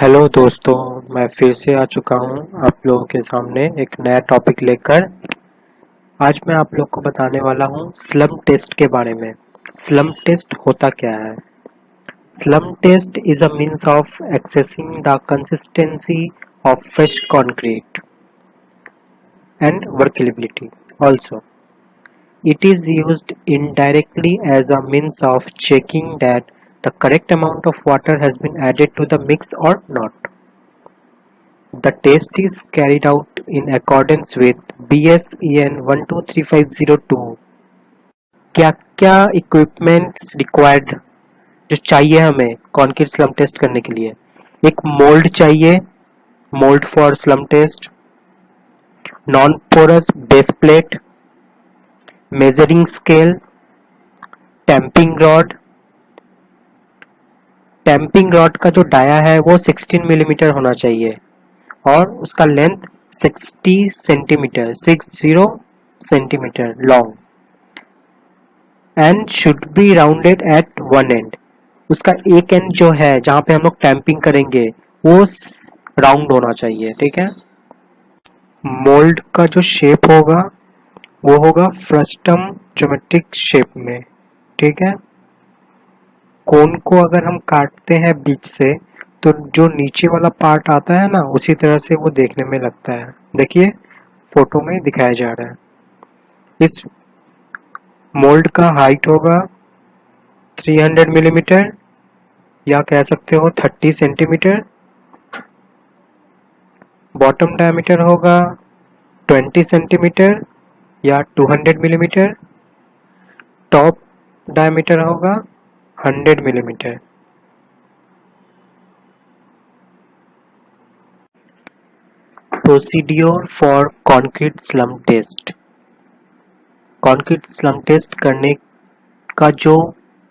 Hello दोस्तों, मैं फिर से आ चुका हूँ आप लोगों के सामने एक नया टॉपिक लेकर। आज मैं आप लोग को बताने वाला हूँ स्लम टेस्ट के बारे में। स्लम टेस्ट होता क्या है? Slump test is a means of assessing the consistency of fresh concrete and workability. Also, it is used indirectly as a means of checking that the correct amount of water has been added to the mix or not. The test is carried out in accordance with BS-EN 123502। क्या क्या equipments required जो चाहिए हमें concrete slump test करने के लिए? एक mould चाहिए, mould for slump test, non porous base plate, measuring scale, tamping rod. Tamping rod का जो डाया है वो 16 मिलीमीटर होना चाहिए और उसका length 60 centimetre long and should be rounded at one end. उसका एक एंड जो है जहां पे हम लोग टैंपिंग करेंगे वो राउंड होना चाहिए, ठीक है। मोल्ड का जो शेप होगा वो होगा फ्रस्टम ज्योमेट्रिक शेप में, ठीक है। कोन को अगर हम काटते हैं बीच से तो जो नीचे वाला पार्ट आता है ना उसी तरह से वो देखने में लगता है। देखिए फोटो में दिखाया जा रहा है। इस मोल्ड का हाइट होगा 300 मिलीमीटर या कह सकते हो 30 सेंटीमीटर। बॉटम डायमीटर होगा 20 सेंटीमीटर या 200 मिलीमीटर। टॉप डायमीटर होगा 100 millimetre. Procedure for concrete slump test. Concrete slump test करने का जो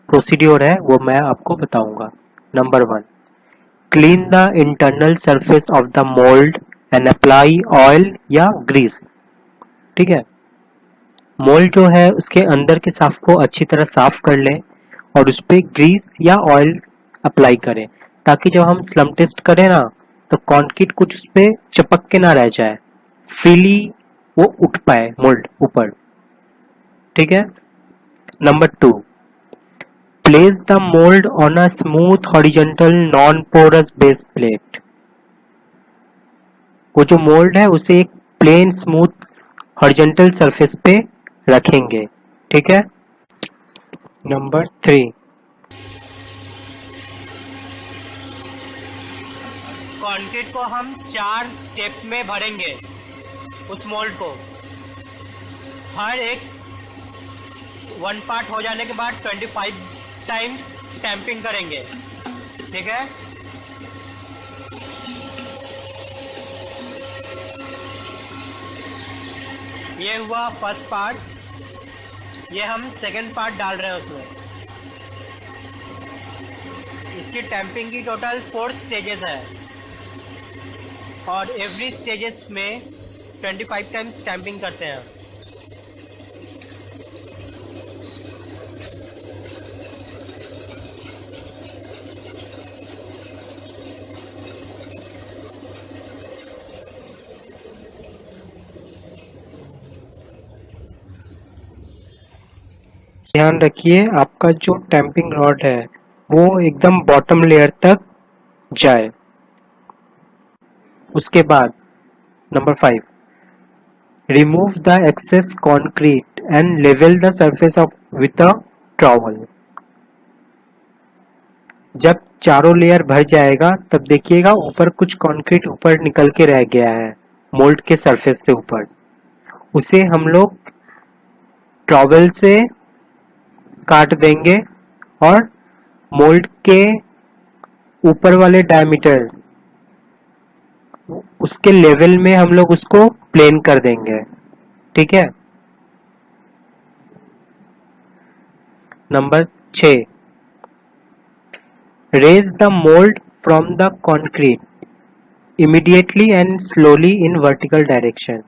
प्रोसीड्योर है वो मैं आपको बताऊंगा। Number 1, clean the internal surface of the mould and apply oil या ग्रीस। ठीक है, मोल्ड जो है उसके अंदर के साफ को अच्छी तरह साफ कर लें और उस पर ग्रीस या ऑयल अप्लाई करें ताकि जब हम स्लम टेस्ट करें ना तो कंक्रीट कुछ उस पर चिपक के ना रह जाए, फ्रीली वो उठ पाए मोल्ड ऊपर, ठीक है। Number 2, place the mould on a smooth horizontal non porous base plate. वो जो मोल्ड है उसे एक प्लेन स्मूथ हॉरिजॉन्टल सरफेस पे रखेंगे, ठीक है। नंबर 3, कंक्रीट को हम 4 स्टेप में भरेंगे। उस मोल्ड को हर एक 1 पार्ट हो जाने के बाद 25 टाइम्स टैंपिंग करेंगे, ठीक है। ये हुआ फर्स्ट पार्ट, ये हम सेकंड पार्ट डाल रहे हैं उसमें। इसकी टैंपिंग की टोटल 4 स्टेजेस है और एवरी स्टेजेस में 25 टाइम्स टैंपिंग करते हैं। ध्यान रखिए आपका जो टैंपिंग रॉड है वो एकदम बॉटम लेयर तक जाए। उसके बाद number 5, remove the excess concrete and level the surface of with a trowel. जब चारों लेयर भर जाएगा तब देखिएगा ऊपर कुछ कंक्रीट ऊपर निकल के रह गया है मोल्ड के सरफेस से ऊपर, उसे हम लोग ट्रॉवल से काट देंगे और मोल्ड के ऊपर वाले डायमीटर उसके लेवल में हम लोग उसको प्लेन कर देंगे, ठीक है। Number 6, raise the mould from the concrete immediately and slowly in vertical direction.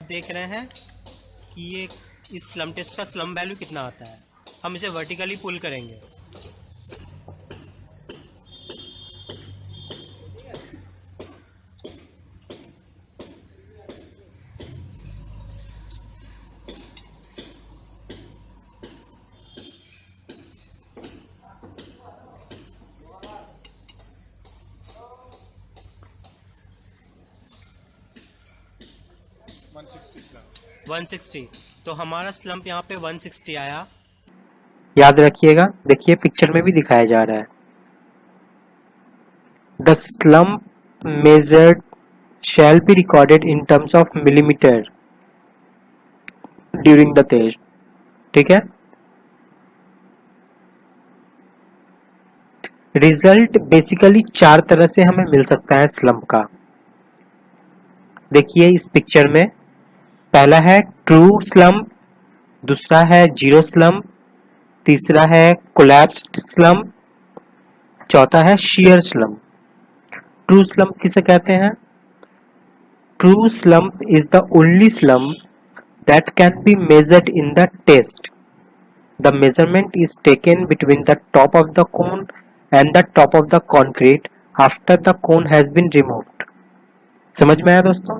देख रहे हैं कि ये इस स्लम टेस्ट का स्लम वैल्यू कितना आता है। हम इसे वर्टिकली पुल करेंगे। 160। तो हमारा स्लम्प यहाँ पे 160 आया। याद रखिएगा, देखिए पिक्चर में भी दिखाया जा रहा है। The slump measured shall be recorded in terms of millimeter during the test। ठीक है। रिजल्ट बेसिकली 4 तरह से हमें मिल सकता है स्लम्प का। देखिए इस पिक्चर में, पहला है ट्रू स्लम्प, दूसरा है जीरो स्लम्प, तीसरा है कोलैप्स्ड स्लम्प, चौथा है shear स्लम्प। ट्रू स्लम्प किसे कहते हैं? True slump is the only slump that can be measured in the test. The measurement is taken between the top of the cone and the top of the concrete after the cone has been removed. समझ में आया दोस्तों?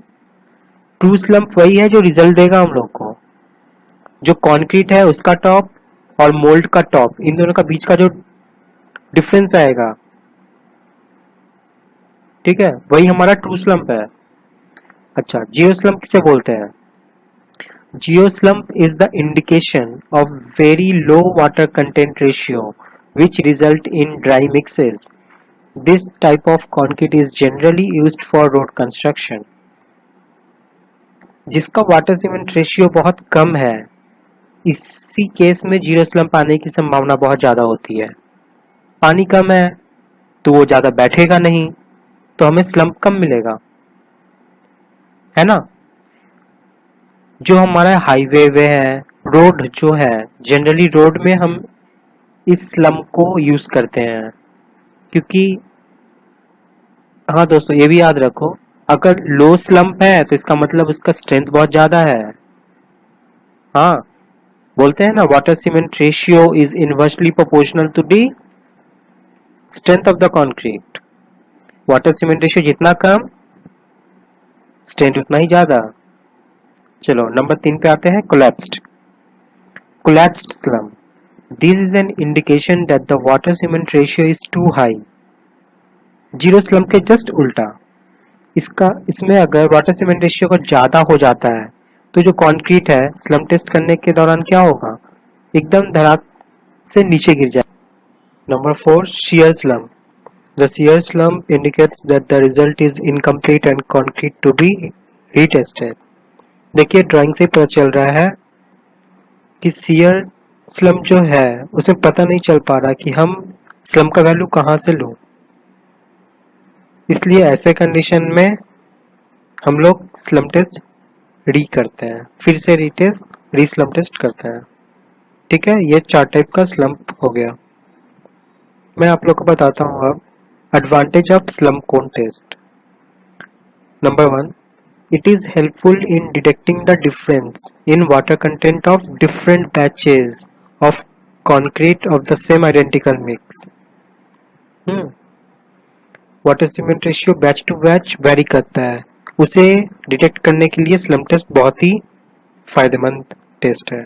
True slump वही है जो result देगा हम लोग को। जो कॉन्क्रीट है उसका टॉप और मोल्ड का टॉप, इन दोनों का बीच का जो डिफरेंस आएगा, ठीक है, वही हमारा ट्रू स्लम्प है। अच्छा, जियो स्लम्प किसे बोलते हैं? जियो slump is the indication of very low water content ratio which result in dry mixes. This type of concrete is generally used for road construction. जिसका वाटर सीमेंट रेशियो बहुत कम है, इसी case में जीरो स्लम्प आने की संभावना बहुत ज्यादा होती है। पानी कम है तो वो ज्यादा बैठेगा नहीं, तो हमें स्लम्प कम मिलेगा, है ना। जो हमारा हाईवे वे है, रोड जो है, जनरली रोड में हम इस स्लम्प को यूज करते हैं, क्योंकि हाँ दोस्तों ये भी याद रखो, अगर लो स्लम्प है तो इसका मतलब उसका स्ट्रेंथ बहुत ज्यादा है। हाँ, बोलते हैं ना, water cement ratio is inversely proportional to the strength of the concrete. Water cement ratio जितना कम, स्ट्रेंथ उतना ही ज्यादा। चलो नंबर 3 पे आते हैं, collapsed. Collapsed slump, this is an indication that the water cement ratio is too high. Zero slump के just उल्टा, इसमें अगर वाटर सीमेंट रेशियो को ज्यादा हो जाता है तो जो कंक्रीट है स्लम्प टेस्ट करने के दौरान क्या होगा, एकदम धड़ाक से नीचे गिर जाए। Number 4, shear slump. The shear slump indicates that the result is incomplete and concrete to be retested. देखिए ड्राइंग से पता चल रहा है कि shear slump जो है उसमें पता नहीं चल पा रहा कि हम slump का वैल्यू कहाँ से लूं, इसलिए ऐसे कंडीशन में हम लोग slump टेस्ट री करते हैं, फिर से री slump टेस्ट करते हैं। ठीक है, ये 4 टाइप का slump हो गया। मैं आप लोग को बताता हूँ अब advantage of slump cone test. Number 1, it is helpful in detecting the difference in water content of different batches of concrete of the same identical mix. Water cement ratio batch to batch vary करता है, उसे detect करने के लिए slump test बहुत ही फायदेमंद test है।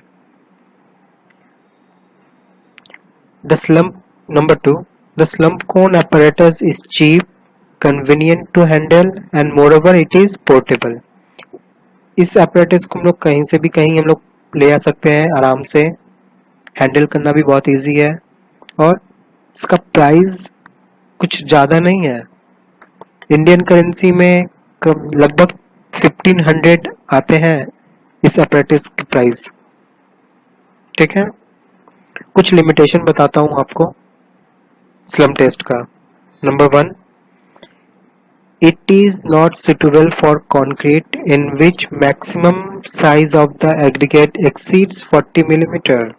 The slump number 2, the slump cone apparatus is cheap, convenient to handle and moreover it is portable. इस apparatus को हम लोग कहीं से भी कहीं हम लोग ले आ सकते हैं आराम से, हैंडल करना भी बहुत इजी है और इसका प्राइस कुछ ज़्यादा नहीं है। इंडियन करेंसी में लगभग 1500 आते हैं इस apparatus की प्राइस। ठीक है, कुछ लिमिटेशन बताता हूं आपको स्लम्प टेस्ट का। Number 1, it is not suitable for concrete in which maximum size of the aggregate exceeds 40 mm।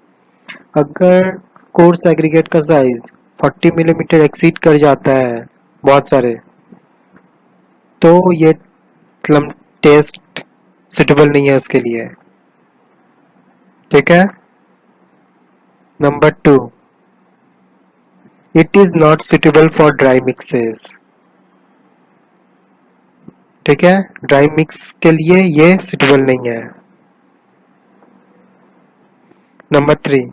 अगर कोर्स एग्रीगेट का साइज 40 mm एक्सीड कर जाता है बहुत सारे, तो ये स्लम्प टेस्ट सुटेबल नहीं है उसके लिए। ठीक है। Number 2, it is not suitable for dry mixes। ठीक है, ड्राई मिक्स के लिए ये सुटेबल नहीं है। Number 3,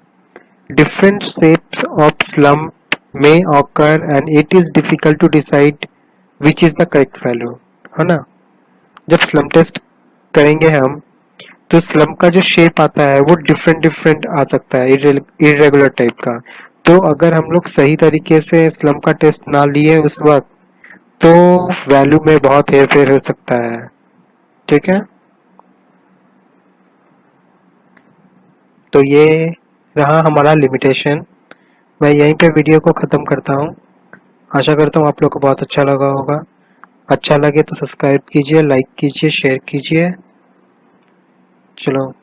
different shapes of slump may occur and it is difficult to decide which is the correct value। है ना, जब स्लम्प टेस्ट करेंगे हम, तो स्लम्प का जो शेप आता है वो डिफरेंट आ सकता है, इरेगुलर टाइप का। तो अगर हम लोग सही तरीके से स्लम्प का टेस्ट ना लिए उस वक्त, तो वैल्यू में बहुत हेर फेर हो सकता है। ठीक है, तो ये रहा हमारा लिमिटेशन। मैं यहीं पे वीडियो को ख़त्म करता हूँ। आशा करता हूँ आप लोग को बहुत अच्छा लगा होगा। अच्छा लगे तो सब्सक्राइब कीजिए, लाइक कीजिए, शेयर कीजिए। चलो।